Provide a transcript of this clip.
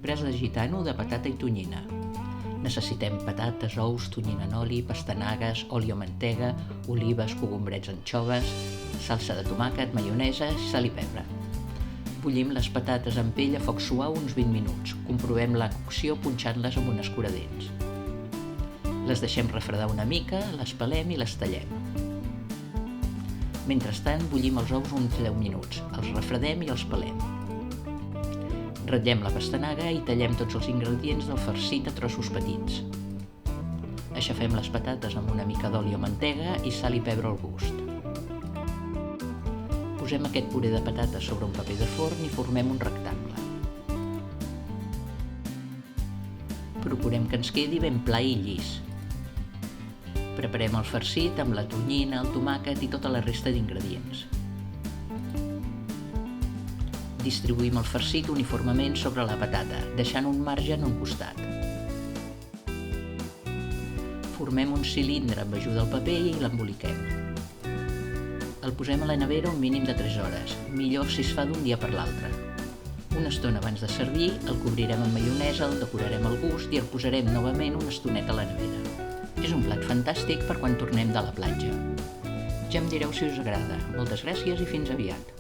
express de gitano de patata i tonyina. Necessitem patates, ous, tonyina en oli, pastanagues, oli o mantega, olives, cogombrets, anxoves, salsa de tomàquet, maionesa, sal i pebre. Bullim les patates amb pell a foc suau uns 20 minuts. Comprovem la cocció punxant-les amb un escuradents. Les deixem refredar una mica, les pelem i les tallem. Mentrestant, bullim els ous uns 10 minuts. Els refredem i els pelem. Ratllem la pastanaga i tallem tots els ingredients del farcit a trossos petits. Aixafem les patates amb una mica d'oli o mantega i sal i pebre al gust. Posem aquest puré de patates sobre un paper de forn i formem un rectangle. Procurem que ens quedi ben pla i llis. Preparem el farcit amb la tonyina, el tomàquet i tota la resta d'ingredients. Distribuïm el farcit uniformement sobre la patata, deixant un marge en un costat. Formem un cilindre amb ajuda del paper i l'emboliquem. El posem a la nevera un mínim de 3 hores, millor si es fa d'un dia per l'altre. Una estona abans de servir, el cobrirem amb maionesa, el decorarem al gust i el posarem novament una estoneta a la nevera. És un plat fantàstic per quan tornem de la platja. Ja em direu si us agrada. Moltes gràcies i fins aviat.